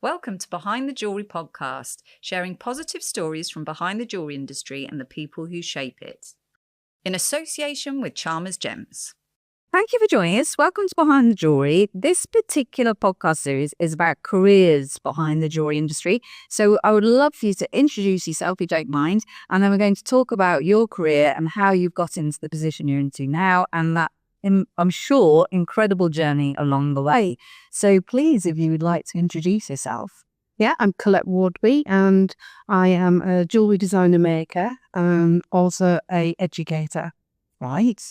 Welcome to Behind the Jewellery podcast, sharing positive stories from behind the jewellery industry and the people who shape it. In association with Chalmers Gems. Thank you for joining us. Welcome to Behind the Jewellery. This particular podcast series is about careers behind the jewellery industry. So I would love for you to introduce yourself, if you don't mind, and then we're going to talk about your career and how you've got into the position you're into now and that, I'm sure, incredible journey along the way. So please, if you would like to introduce yourself. Yeah, I'm Collette Wauby and I am a jewellery designer maker and also a educator. Right.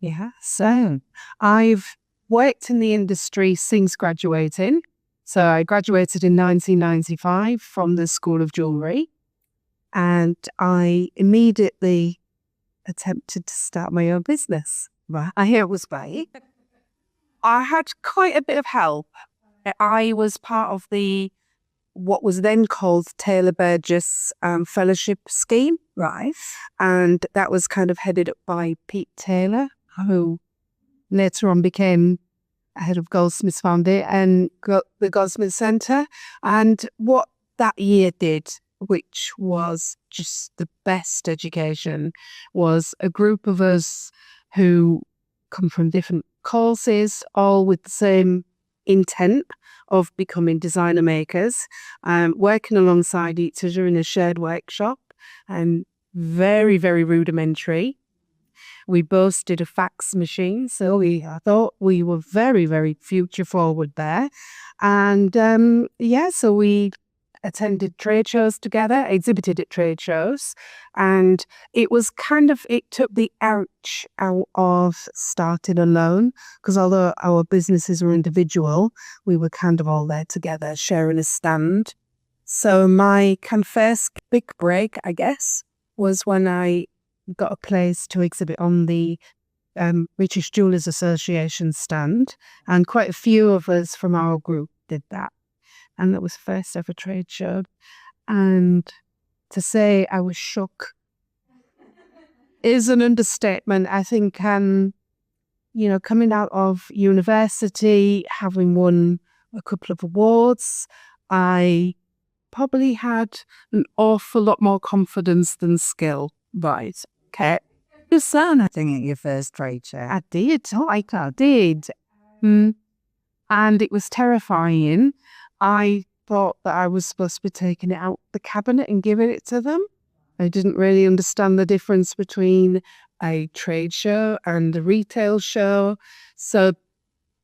Yeah, so I've worked in the industry since graduating. So I graduated in 1995 from the School of Jewellery and I immediately attempted to start my own business. Right. I hear it was great. I had quite a bit of help. I was part of what was then called Taylor Burgess Fellowship Scheme. Right. And that was kind of headed up by Pete Taylor, who later on became head of Goldsmiths Foundation and the Goldsmiths Centre. And what that year did, which was just the best education, was a group of us who come from different courses, all with the same intent of becoming designer makers, working alongside each other in a shared workshop, and very, very rudimentary. We boasted a fax machine, so I thought we were very, very future forward there. And so we attended trade shows together, exhibited at trade shows, and it took the ouch out of starting alone, because although our businesses were individual, we were kind of all there together, sharing a stand. So my kind of first big break, I guess, was when I got a place to exhibit on the British Jewellers Association stand, and quite a few of us from our group did that. And that was first ever trade show. And to say I was shook is an understatement. I think, coming out of university, having won a couple of awards, I probably had an awful lot more confidence than skill. Right. Okay. You sang, I think, at your first trade show. I did. I did. And it was terrifying. I thought that I was supposed to be taking it out the cabinet and giving it to them. I didn't really understand the difference between a trade show and a retail show. So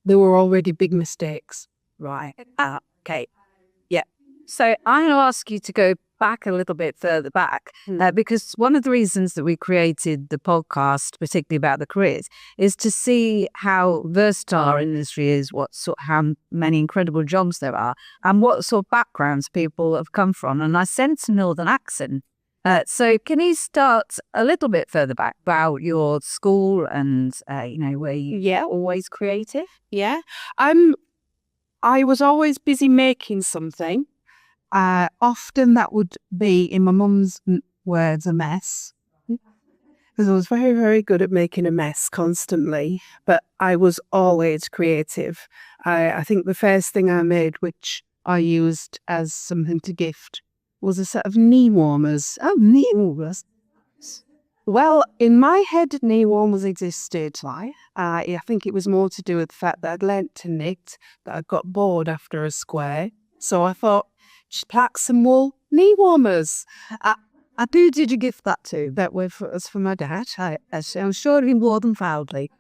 there were already big mistakes. Right. Okay. Yeah. So I'm going to ask you to go back a little bit further back, because one of the reasons that we created the podcast, particularly about the careers, is to see how versatile our industry is, how many incredible jobs there are, and what sort of backgrounds people have come from. And I sense a northern accent. So can you start a little bit further back about your school and, where you always creative? Yeah. I was always busy making something. Often that would be, in my mum's words, a mess. Because I was very, very good at making a mess constantly. But I was always creative. I think the first thing I made, which I used as something to gift, was a set of knee warmers. Oh, knee warmers. Well, in my head, knee warmers existed. Why? I think it was more to do with the fact that I'd learnt to knit, that I got bored after a square. So I thought, just plack some wool knee warmers. Who did you gift that to? That was for my dad. I'm sure he wore them proudly.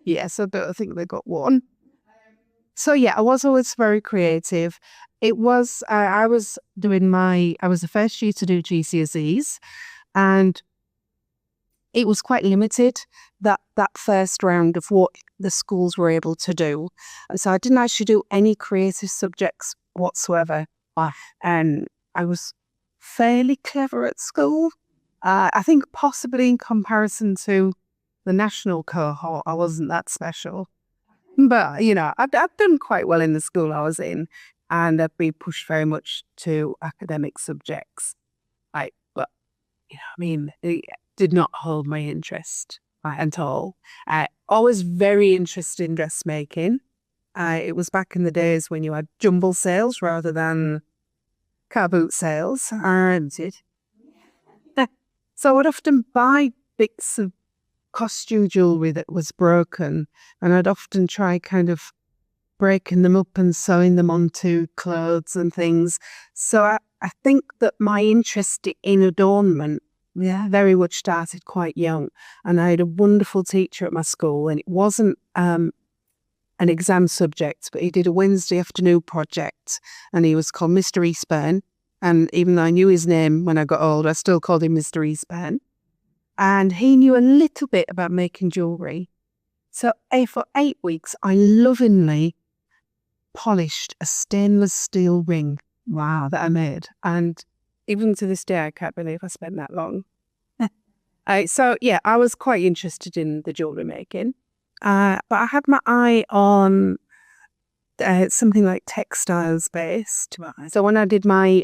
Yes, I think they got one. So yeah, I was always very creative. It was, I was the first year to do GCSEs, and it was quite limited, that first round of what the schools were able to do. So I didn't actually do any creative subjects whatsoever. And I was fairly clever at school. I think possibly in comparison to the national cohort, I wasn't that special. But, I'd done quite well in the school I was in, and I'd be pushed very much to academic subjects. But it did not hold my interest at all. Always very interested in dressmaking. It was back in the days when you had jumble sales rather than car boot sales. So I would often buy bits of costume jewellery that was broken, and I'd often try kind of breaking them up and sewing them onto clothes and things. So I think that my interest in adornment very much started quite young. And I had a wonderful teacher at my school, and it wasn't an exam subject, but he did a Wednesday afternoon project, and he was called Mr. Eastburn. And even though I knew his name when I got older, I still called him Mr. Eastburn. And he knew a little bit about making jewellery. So for 8 weeks, I lovingly polished a stainless steel ring. Wow, that I made. And even to this day, I can't believe I spent that long. So yeah, I was quite interested in the jewellery making. But I had my eye on something like textiles based. Right. So when I did my,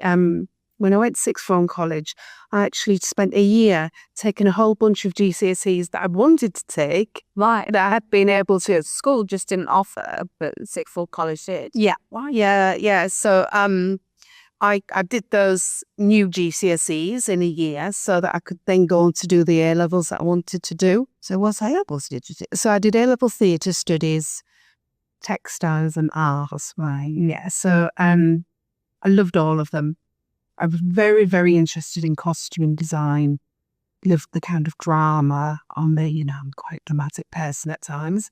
when I went to sixth form college, I actually spent a year taking a whole bunch of GCSEs that I wanted to take. Right. That I had been able to. School just didn't offer, but sixth form college did. Yeah. Wow. Yeah. So I did those new GCSEs in a year so that I could then go on to do the A levels that I wanted to do. So what A levels did you do? So I did A level theatre studies, textiles and arts. Right. Yeah. So I loved all of them. I was very, very interested in costume design. Loved the kind of drama on me. I'm quite a dramatic person at times.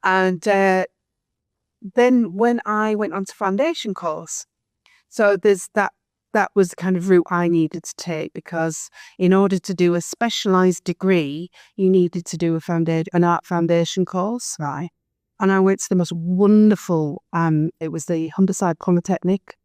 And then when I went on to foundation course, so there's that was the kind of route I needed to take, because in order to do a specialised degree, you needed to do an art foundation course. Right. And I went to the most wonderful, it was the Humberside Polytechnic.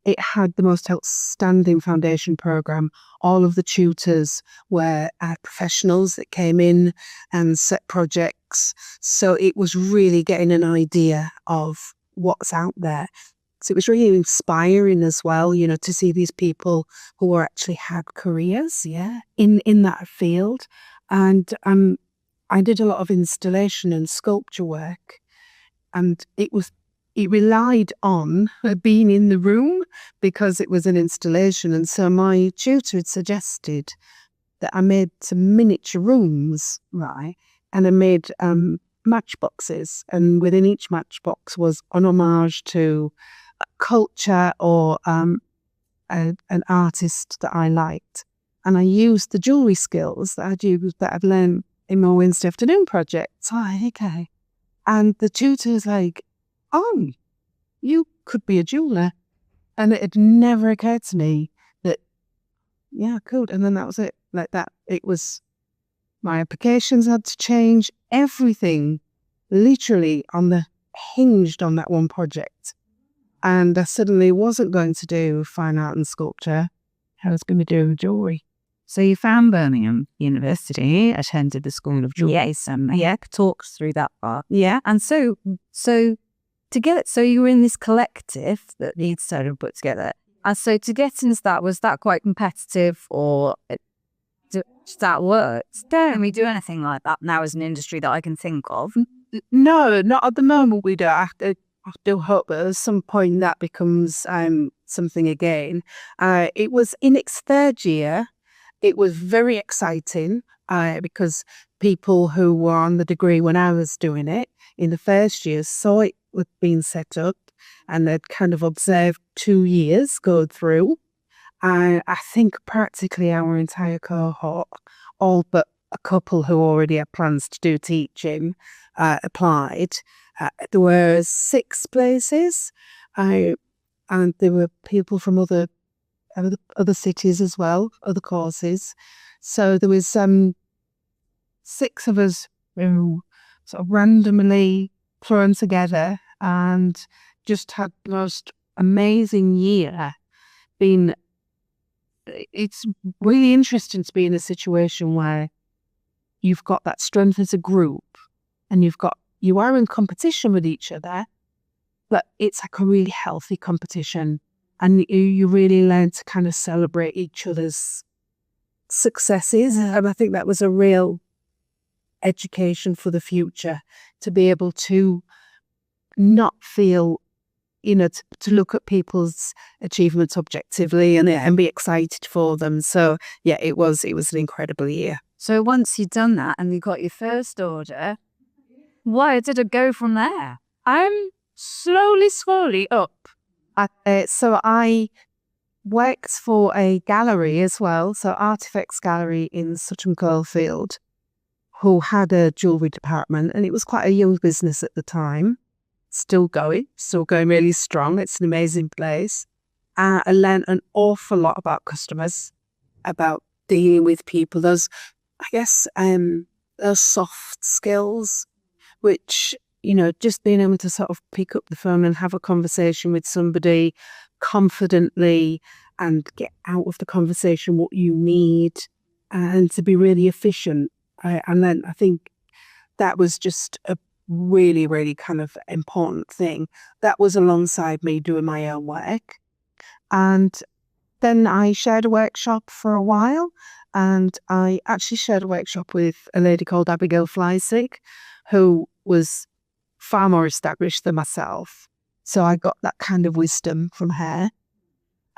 It had the most outstanding foundation program. All of the tutors were professionals that came in and set projects. So it was really getting an idea of what's out there. So it was really inspiring as well, to see these people who actually had careers, in that field. And I did a lot of installation and sculpture work, and it relied on being in the room because it was an installation. And so my tutor had suggested that I made some miniature rooms, right? And I made matchboxes, and within each matchbox was an homage to a culture or an artist that I liked. And I used the jewellery skills that I'd learned in my Wednesday afternoon projects. Oh, okay. And the tutor was like, "Oh, you could be a jeweller." And it had never occurred to me that, I could. And then that was it. Like that, it was, my applications had to change, everything literally hinged on that one project. And I suddenly wasn't going to do fine art and sculpture. I was going to do jewellery. So you found Birmingham University, attended the School of Jewellery. Yes. Talk us through that part. Yeah. And so to get it, so you were in this collective that you'd sort of put together. And so to get into that, was that quite competitive, or does that work? Don't we do anything like that now as an industry that I can think of? No, not at the moment we do. I do hope that at some point that becomes something again. It was in its third year. It was very exciting because people who were on the degree when I was doing it in the first year saw it was being set up, and they'd kind of observed 2 years go through. I think practically our entire cohort, all but a couple who already had plans to do teaching, applied. There were 6 places, and there were people from other cities as well, other courses. So there was 6 of us who sort of randomly thrown together and just had the most amazing year. It's really interesting to be in a situation where you've got that strength as a group, and you are in competition with each other, but it's like a really healthy competition. And you really learn to kind of celebrate each other's successes. And I think that was a real education for the future, to be able to not feel, to look at people's achievements objectively and be excited for them. So yeah, it was an incredible year. So once you'd done that and you got your first order, where did it go from there? Slowly up. So I worked for a gallery as well, so Artifacts Gallery in Sutton Coldfield, who had a jewellery department, and it was quite a young business at the time. Still going really strong. It's an amazing place. I learned an awful lot about customers, about dealing with people. Those soft skills, which, just being able to sort of pick up the phone and have a conversation with somebody confidently and get out of the conversation what you need and to be really efficient. And then I think that was just a really, really kind of important thing. That was alongside me doing my own work. And then I shared a workshop for a while, and I actually shared a workshop with a lady called Abigail Fleisig, who was far more established than myself. So I got that kind of wisdom from her.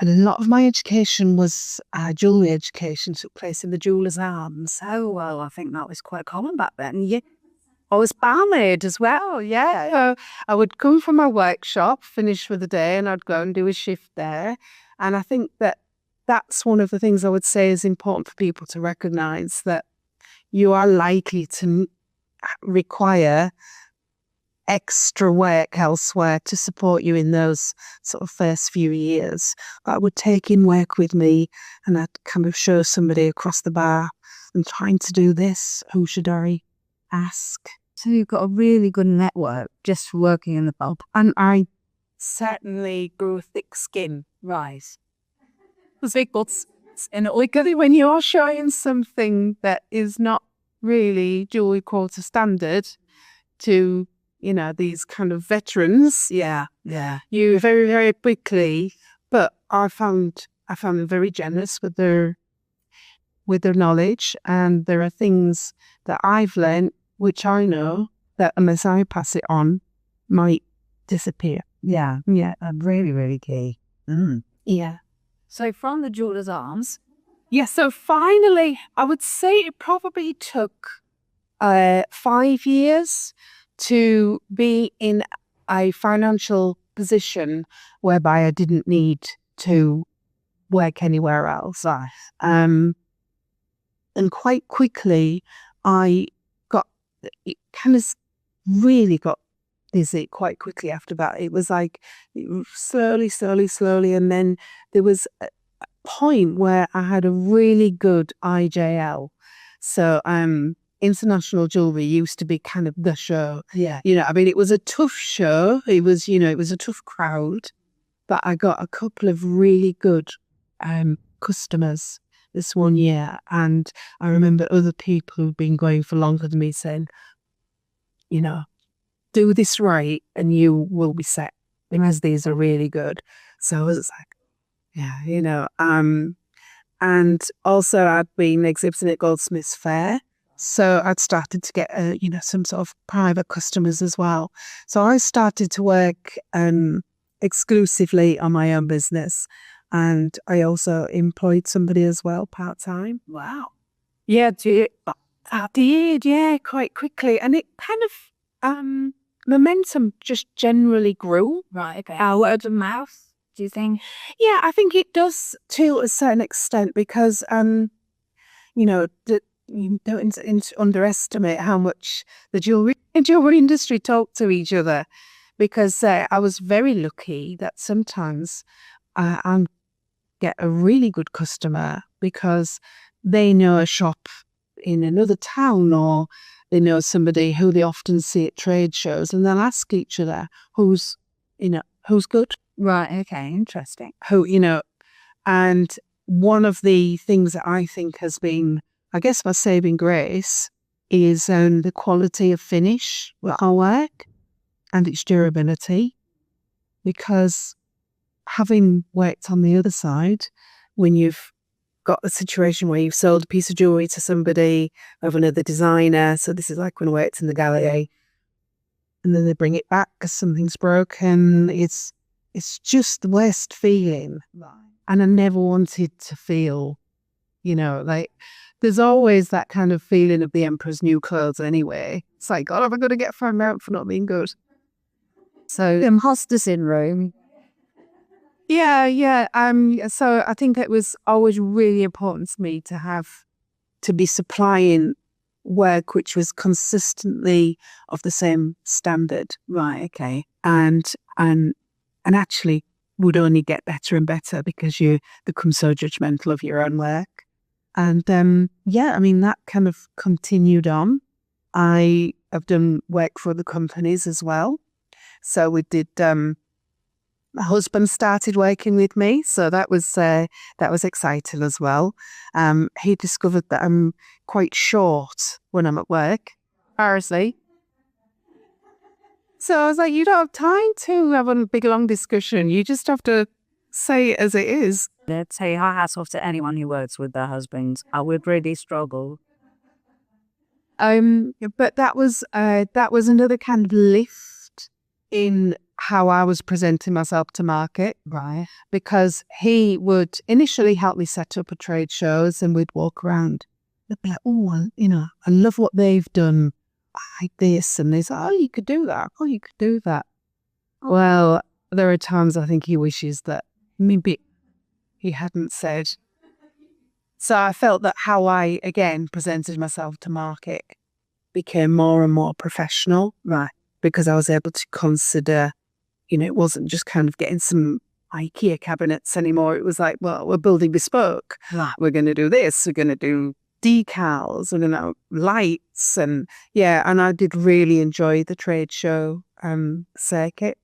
And a lot of my education was jewellery education, took place in the Jeweller's Arms. Oh, well, I think that was quite common back then. Yeah. I was barmaid as well, yeah. So I would come from my workshop, finish for the day, and I'd go and do a shift there. And I think that's one of the things I would say is important for people to recognise, that you are likely to require extra work elsewhere to support you in those sort of first few years. I would take in work with me, and I'd kind of show somebody across the bar, I'm trying to do this, who should I ask? So you've got a really good network just for working in the pub. And I certainly grew thick skin. Right. Because when you're showing something that is not really jewellery quarter standard to, these kind of veterans, you very, very quickly. But I found them very generous with their knowledge, and there are things that I've learned which I know that unless I pass it on might disappear. Yeah, really, really key. Yeah. So from the Jeweller's Arms. Yeah, so finally, I would say it probably took 5 years to be in a financial position whereby I didn't need to work anywhere else. And quite quickly, it kind of really got busy quite quickly after that. It was like slowly. And then there was a point where I had a really good IJL. So International Jewellery used to be kind of the show. Yeah. It was a tough show. It was a tough crowd. But I got a couple of really good customers this one year. And I remember other people who've been going for longer than me saying, do this right and you will be set, because these are really good. So I was like, and also I'd been exhibiting at Goldsmiths Fair. So I'd started to get, some sort of private customers as well. So I started to work exclusively on my own business. And I also employed somebody as well, part-time. Wow. Yeah, I did, quite quickly. And it kind of, momentum just generally grew. Right, okay. Word of mouth, do you think? Yeah, I think it does to a certain extent, because, you don't underestimate how much the jewelry industry talk to each other. Because I was very lucky that sometimes I get a really good customer because they know a shop in another town, or they know somebody who they often see at trade shows, and they'll ask each other who's good. Right, okay, interesting. And one of the things that I think has been, I guess, my saving grace is the quality of finish with our work and its durability. Because having worked on the other side, when you've got a situation where you've sold a piece of jewellery to somebody of another designer, so this is like when I worked in the gallery, and then they bring it back because something's broken. It's just the worst feeling. And I never wanted to feel, like there's always that kind of feeling of the emperor's new clothes anyway. It's like, God, am I going to get found out for not being good? So imposter syndrome. Yeah. So I think it was always really important to me to be supplying work which was consistently of the same standard. Right, okay. And actually would only get better and better because you become so judgmental of your own work. And that kind of continued on. I have done work for other companies as well. So we did. My husband started working with me, so that was exciting as well. He discovered that I'm quite short when I'm at work, embarrassingly. So I was like, you don't have time to have a big long discussion. You just have to say it as it is. Let's say our hats off to anyone who works with their husbands. I would really struggle. But that was another kind of lift in how I was presenting myself to market. Right. Because he would initially help me set up a trade shows, and we'd walk around. They'd be like, oh, I love what they've done. I like this. And they say, oh, you could do that. Oh, you could do that. Well, there are times I think he wishes that maybe he hadn't said. So I felt that how I, again, presented myself to market became more and more professional. Right. Because I was able to consider, it wasn't just kind of getting some IKEA cabinets anymore. It was like, well, we're building bespoke. Right. We're going to do this. We're going to do decals. We're going to lights. And I did really enjoy the trade show circuit,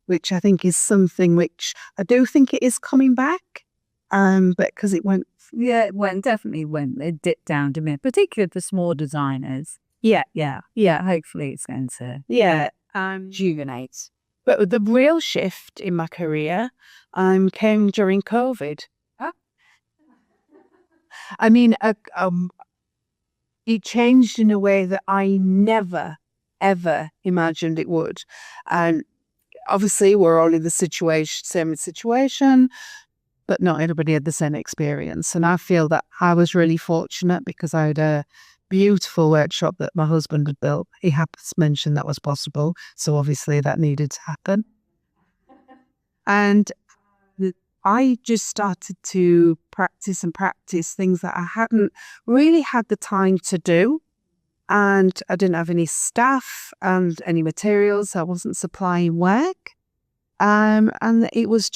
which I think is something which I do think it is coming back. But because it went. Yeah, definitely went. It dipped down to me, particularly for small designers. Yeah. Hopefully it's going to rejuvenate. But the real shift in my career came during COVID. Huh? I mean, it changed in a way that I never, ever imagined it would. And obviously, we're all in the same situation, but not everybody had the same experience. And I feel that I was really fortunate because I had a beautiful workshop that my husband had built. He happens to mention that was possible, so obviously that needed to happen. And I just started to practice things that I hadn't really had the time to do. And I didn't have any staff and any materials. I wasn't supplying work. And it was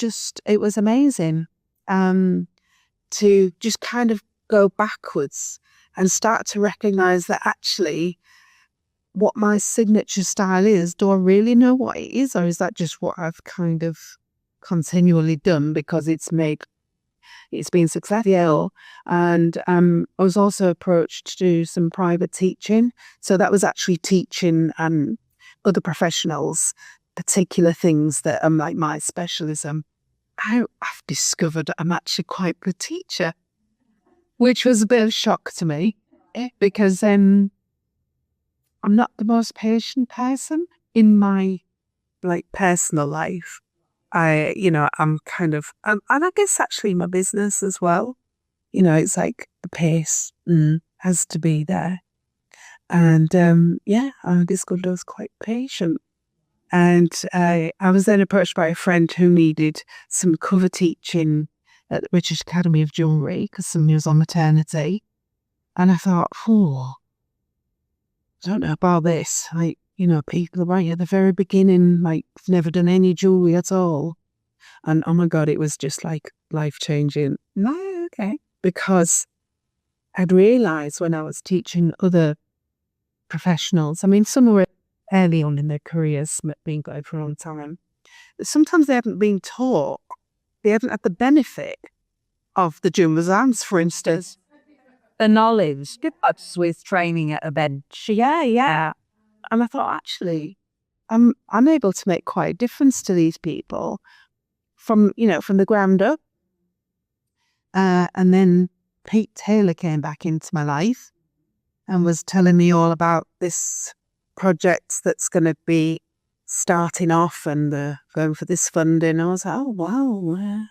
amazing to just kind of go backwards and start to recognize that actually what my signature style is, do I really know what it is? Or is that just what I've kind of continually done because it's been successful? And I was also approached to do some private teaching. So that was actually teaching other professionals particular things that are like my specialism. I've discovered I'm actually quite a good teacher, which was a bit of a shock to me because I'm not the most patient person in my personal life. I'm kind of, and I guess actually my business as well. It's like the pace has to be there. And I discovered I was quite patient. And I was then approached by a friend who needed some cover teaching at the British Academy of Jewellery because somebody was on maternity. And I thought, I don't know about this. People right at the very beginning, never done any jewellery at all. And oh my God, it was just life-changing. No, okay. Because I'd realised when I was teaching other professionals, some were early on in their careers, been going for a long time, sometimes they haven't been taught, they haven't had the benefit of the jeweller's hands, for instance. The knowledge with training at a bench. Yeah. And I thought, actually, I'm able to make quite a difference to these people from the ground up. And then Pete Taylor came back into my life and was telling me all about this project that's going to be starting off and going for this funding. I was like, oh, wow. And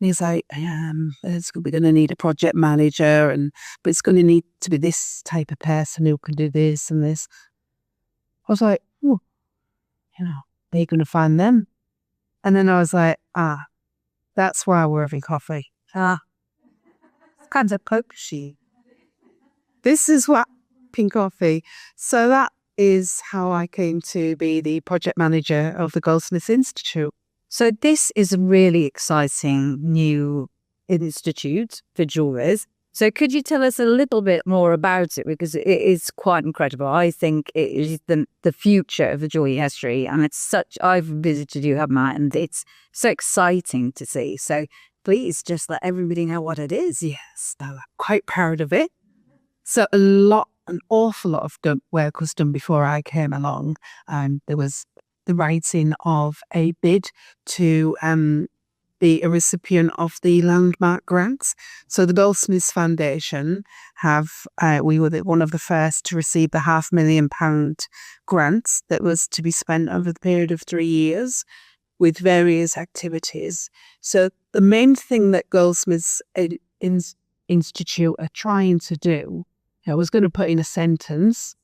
he's like, we're going to need a project manager, but it's going to need to be this type of person who can do this and this. I was like, oh, are you going to find them? And then I was like, that's why we're having coffee. Kind of coaching. This is what pink coffee. So that is how I came to be the project manager of the Goldsmiths Institute. So this is a really exciting new institute for jewellers. So could you tell us a little bit more about it? Because it is quite incredible. I think it is the future of the jewellery industry. And I've visited you, haven't I? And it's so exciting to see. So please just let everybody know what it is. Yes, I'm quite proud of it. So an awful lot of work was done before I came along. There was the writing of a bid to be a recipient of the landmark grants. So the Goldsmiths Foundation we were one of the first to receive the £500,000 grants that was to be spent over the period of 3 years with various activities. So the main thing that Goldsmiths Institute are trying to do, I was going to put in a sentence,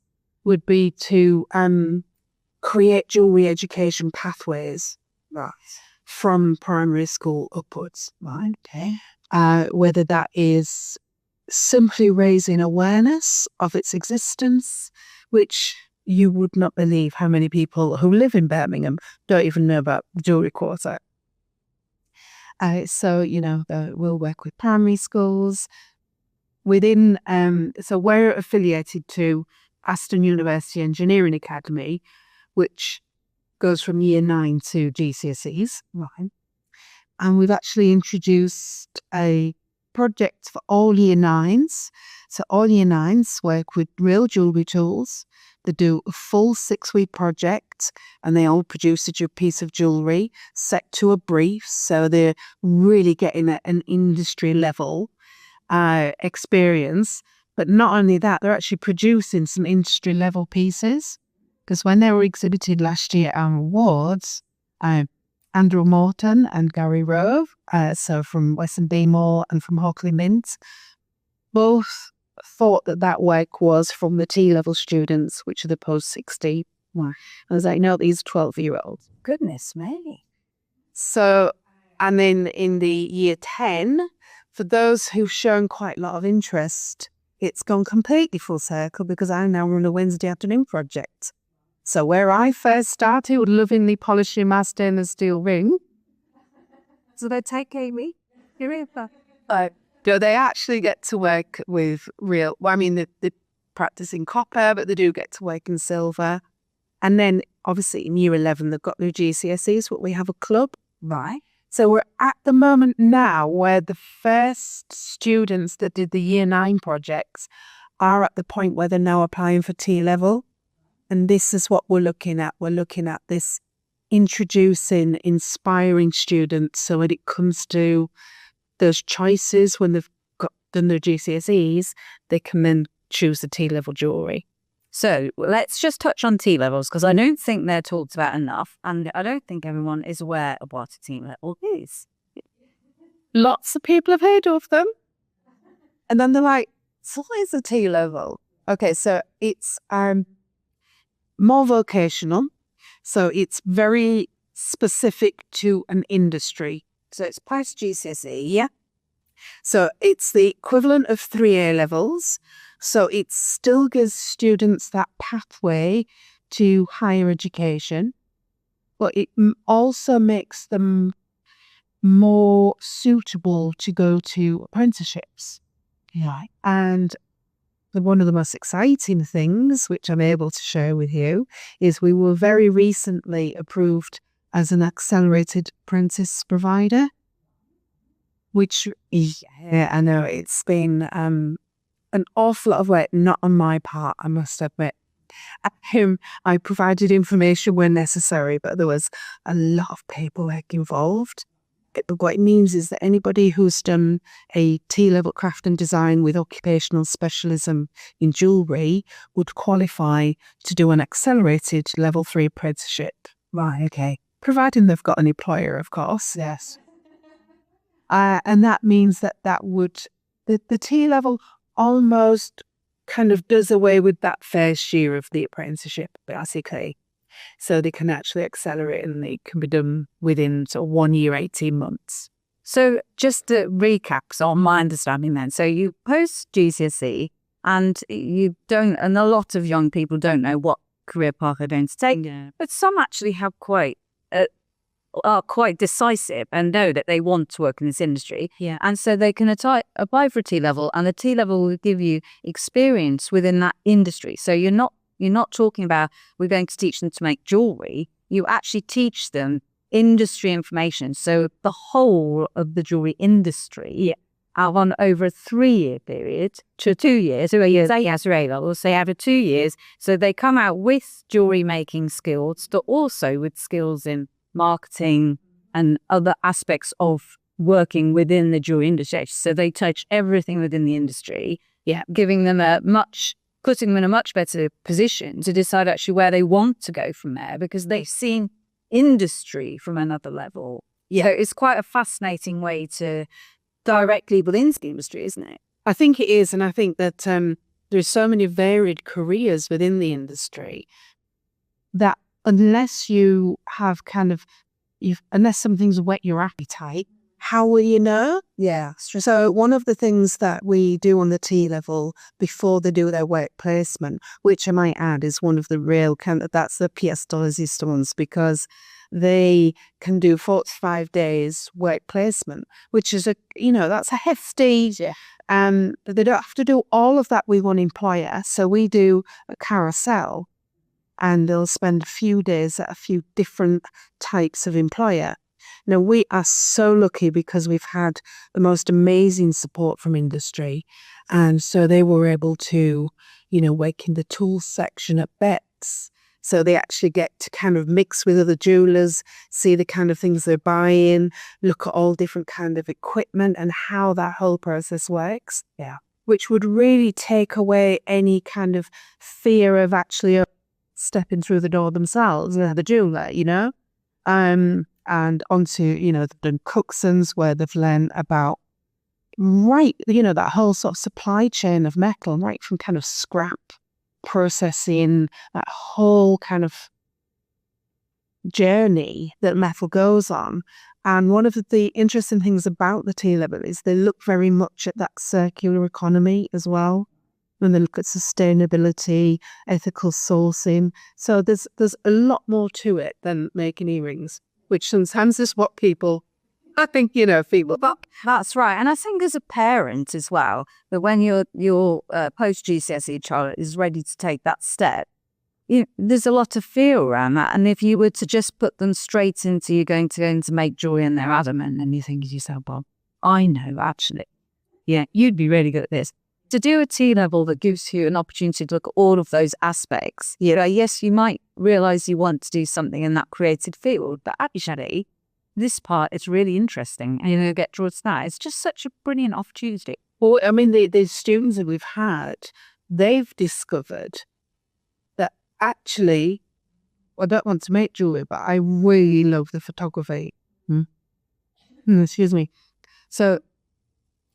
would be to create jewellery education pathways from primary school upwards. Right. Okay. Whether that is simply raising awareness of its existence, which you would not believe how many people who live in Birmingham don't even know about Jewellery Quarter. So we'll work with primary schools. So we're affiliated to Aston University Engineering Academy, which goes from year 9 to GCSEs. Right. And we've actually introduced a project for all year 9s. So all year 9s work with real jewellery tools. They do a full 6-week project and they all produce a piece of jewellery set to a brief. So they're really getting an industry level experience. But not only that, they're actually producing some industry level pieces. Because when they were exhibited last year at awards, Andrew Morton and Gary Rove, so from Weston B Moore and from Hockley Mint, both thought that work was from the T-level students, which are the post-60. Wow. I was like, no, these 12-year-olds. Goodness me. So, and then in the year 10, for those who've shown quite a lot of interest, it's gone completely full circle because I now run a Wednesday afternoon project. So where I first started with lovingly polishing my stainless steel ring. So they take Amy. They actually get to work with real, they practice in copper, but they do get to work in silver. And then obviously in year 11, they've got their GCSEs, but we have a club. Right. So we're at the moment now where the first students that did the year 9 projects are at the point where they're now applying for T-level. And this is what we're looking at. We're looking at this introducing, inspiring students. So when it comes to those choices, when they've done their GCSEs, they can then choose the T-level jewellery. So let's just touch on T-levels because I don't think they're talked about enough. And I don't think everyone is aware of what a T-level is. Lots of people have heard of them. And then they're like, so what is a T-level? Okay, so it's more vocational. So it's very specific to an industry. So it's past GCSE, yeah? So it's the equivalent of 3 A-levels. So it still gives students that pathway to higher education, but it also makes them more suitable to go to apprenticeships. Yeah. And one of the most exciting things, which I'm able to share with you, is we were very recently approved as an accelerated apprentice provider, which, yeah, I know it's been an awful lot of work, not on my part, I must admit. I provided information where necessary, but there was a lot of paperwork involved. But what it means is that anybody who's done a T-level craft and design with occupational specialism in jewellery would qualify to do an accelerated level 3 apprenticeship. Right, okay. Providing they've got an employer, of course. Yes. And that means that the T-level almost kind of does away with that first year of the apprenticeship, basically. So they can actually accelerate and they can be done within sort of 1 year, 18 months. So just to recap, so on my understanding then, so you post GCSE and you don't, and a lot of young people don't know what career path they're going to take, but some actually have are quite decisive and know that they want to work in this industry. Yeah. And so they can apply for a T-level, and the T-level will give you experience within that industry. So you're not talking about we're going to teach them to make jewellery. You actually teach them industry information. So the whole of the jewellery industry on over a 3-year period to 2 years. So we'll say after 2 years. So they come out with jewellery making skills, but also with skills in marketing and other aspects of working within the jewelry industry. So they touch everything within the industry, putting them in a much better position to decide actually where they want to go from there, because they've seen industry from another level. So it's quite a fascinating way to direct people into the industry, isn't it? I think it is, and I think that there's so many varied careers within the industry that unless you have unless something's whet your appetite, how will you know? Yeah. So one of the things that we do on the T-level before they do their work placement, which I might add is one of the real that's the pièce de résistance, because they can do 45 days work placement, which is that's a hefty. They don't have to do all of that with one employer. So we do a carousel, and they'll spend a few days at a few different types of employer. Now, we are so lucky because we've had the most amazing support from industry. And so they were able to, work in the tools section at Betts. So they actually get to kind of mix with other jewellers, see the kind of things they're buying, look at all different kind of equipment and how that whole process works. Yeah. Which would really take away any kind of fear of actually stepping through the door themselves, the jeweller, and onto, they've done Cooksons, where they've learned about, that whole sort of supply chain of metal, right from kind of scrap processing, that whole kind of journey that metal goes on. And one of the interesting things about the T-level is they look very much at that circular economy as well. When they look at sustainability, ethical sourcing. So there's a lot more to it than making earrings, which sometimes is what people, I think, people. But that's right. And I think as a parent as well, that when your post-GCSE child is ready to take that step, there's a lot of fear around that. And if you were to just put them straight into you're going to make jewelry and they're adamant, and you think to yourself, well, I know, actually, you'd be really good at this. To do a T-level that gives you an opportunity to look at all of those aspects, yes, you might realise you want to do something in that creative field, but actually, this part is really interesting, and you'll get drawn to that. It's just such a brilliant opportunity. Well, I mean, the students that we've had, they've discovered that actually, I don't want to make jewellery, but I really love the photography. Excuse me. So,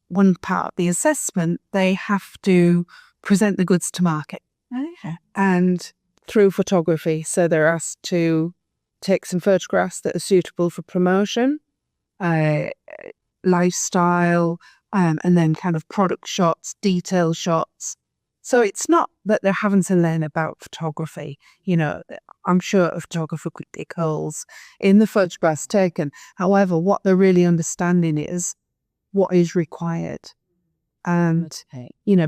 one part of the assessment, they have to present the goods to market. And through photography. So they're asked to take some photographs that are suitable for promotion, lifestyle, and then kind of product shots, detail shots. So it's not that they're having to learn about photography. I'm sure a photographer could dig holes in the photographs taken. However, what they're really understanding is what is required. And,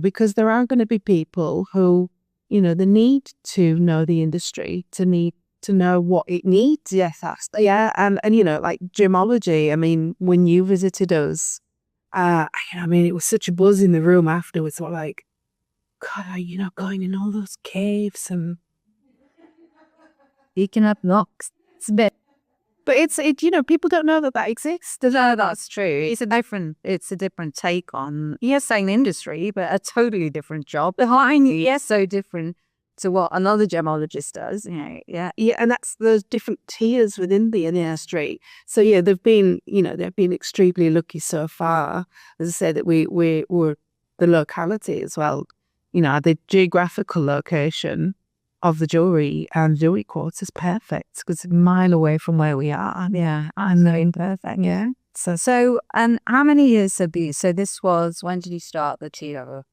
because there are going to be people who, they need to know the industry, to know what it needs. Yes, that's and like gemology. I mean, when you visited us, it was such a buzz in the room afterwards. We're like, God, going in all those caves and picking up rocks. It's a bit. But people don't know that exists. No, that's true. It's a different take on, yes, same industry, but a totally different job behind you. Yes, so different to what another gemologist does. Yeah. Yeah, and that's there's different tiers within the industry. So yeah, they've been extremely lucky so far. As I said, that we're the locality as well. The geographical location of the jewellery and jewellery quarters is perfect because it's a mile away from where we are. Yeah, I'm knowing perfect. Yeah. So how many years have you? So this was, when did you start the tea level?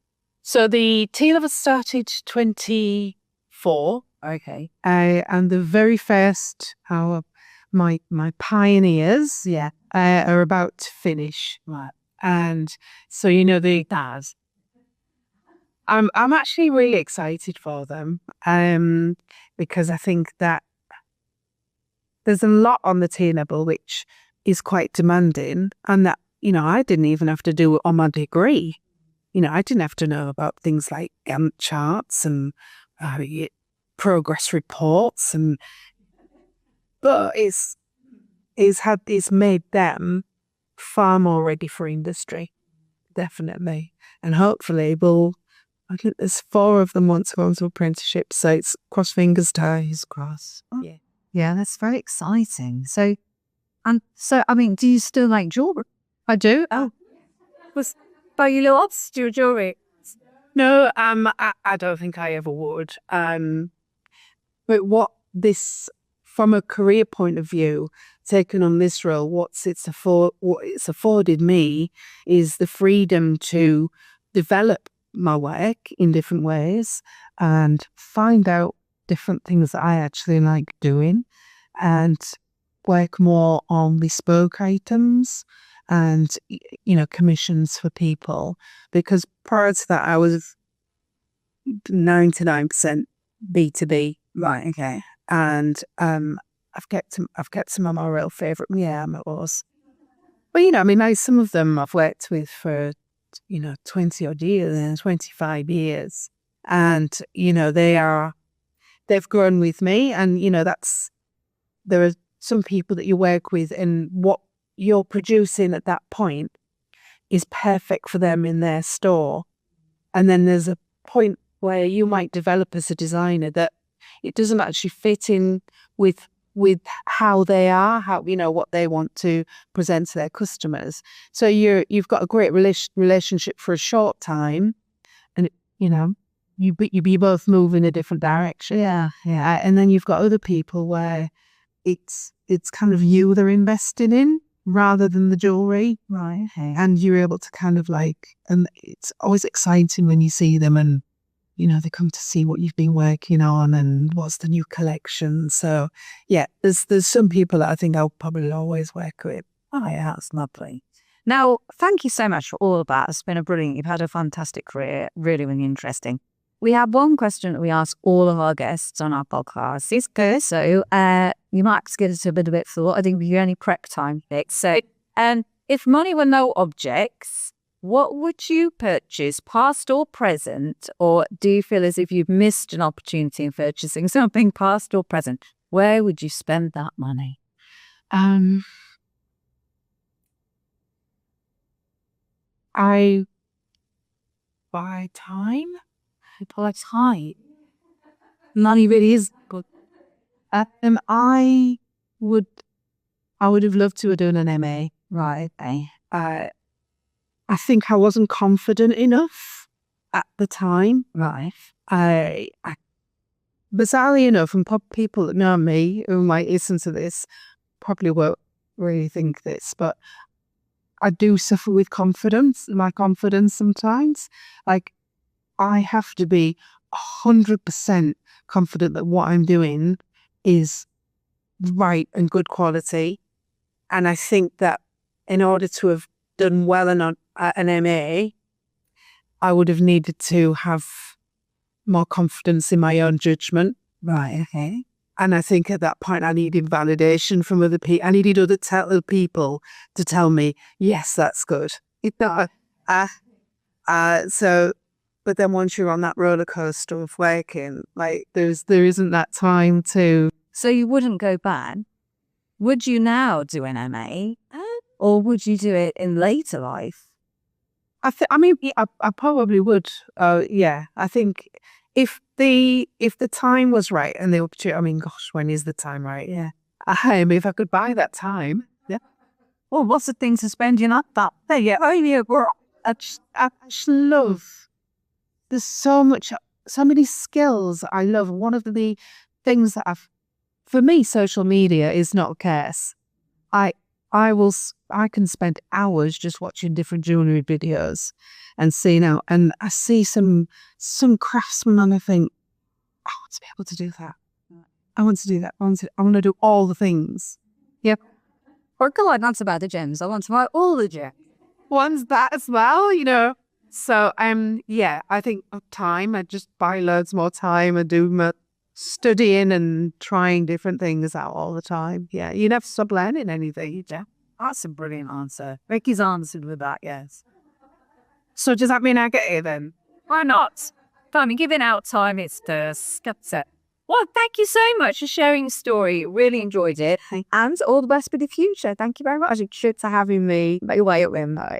So the tea level started 24. Okay. And the very first, my pioneers, are about to finish. Right. And so the Daz. I'm actually really excited for them, because I think that there's a lot on the tea level which is quite demanding, and that I didn't even have to do it on my degree. I didn't have to know about things like Gantt charts and progress reports, but it's made them far more ready for industry, definitely, and hopefully I think there's 4 of them want to go into apprenticeship, so it's cross fingers, toes, cross. Oh. Yeah, that's very exciting. So, I mean, do you still like jewelry? I do. Oh, but you lost your jewelry. No, I don't think I ever would. But what this, from a career point of view, taking on this role, what it's afforded me is the freedom to develop my work in different ways and find out different things that I actually like doing and work more on bespoke items and commissions for people, because prior to that I was 99% B2B. Right. Okay. And I've kept some of my real favourite was. But like some of them I've worked with for 20 odd years and 25 years, and they've grown with me, and there are some people that you work with and what you're producing at that point is perfect for them in their store, and then there's a point where you might develop as a designer that it doesn't actually fit in with how they are, what they want to present to their customers. So you've got a great relationship for a short time, and you both move in a different direction. Yeah. And then you've got other people where it's kind of you they're investing in rather than the jewelry, right? Okay. And you're able to kind of and it's always exciting when you see them and they come to see what you've been working on and what's the new collection. So, yeah, there's some people that I think I'll probably always work with. Oh, yeah, that's lovely. Now, thank you so much for all of that. It's been you've had a fantastic career, really, really interesting. We have one question that we ask all of our guests on our podcast. It's good. So, you might have to get us a bit of thought. I think we only prep time fix. So, if money were no objects, what would you purchase, past or present? Or do you feel as if you've missed an opportunity in purchasing something past or present? Where would you spend that money? I buy time. I buy time. Money really is good. I would have loved to have done an MA. Right. Okay. I think I wasn't confident enough at the time. Right. I bizarrely enough, and people that know me who might listen to this probably won't really think this, but I do suffer with my confidence sometimes. I have to be 100% confident that what I'm doing is right and good quality. And I think that in order to have done well on an MA, I would have needed to have more confidence in my own judgment. Right, okay. And I think at that point I needed validation from other people. I needed other people to tell me, yes, that's good. But then once you're on that roller coaster of working, there isn't that time to. So you wouldn't go back? would you now do an MA, or would you do it in later life? I probably would. Yeah, I think if the time was right and the opportunity, I mean, gosh, when is the time right? Yeah. If I could buy that time, yeah. Well, what's the thing to spend your night that? Yeah. Oh, yeah. I just love. There's so many skills I love. One of the things that for me, social media is not a curse. I can spend hours just watching different jewellery videos and seeing out, and I see some craftsmen and I think, I want to be able to do that. I want to do that. I want to do all the things. Yep. Or Collette, not about the gems. I want to buy all the gems. One's that as well, So yeah, I think of time. I just buy loads more time and do more studying and trying different things out all the time. Yeah, you never stop learning anything. Yeah. That's a brilliant answer. Ricky's answered with that, yes. So does that mean I get it then? Why not? I mean, giving out time, it's the skeptic. Well, thank you so much for sharing your story. Really enjoyed it. And all the best for the future. Thank you very much. It's good to having me. Make your way up in, though.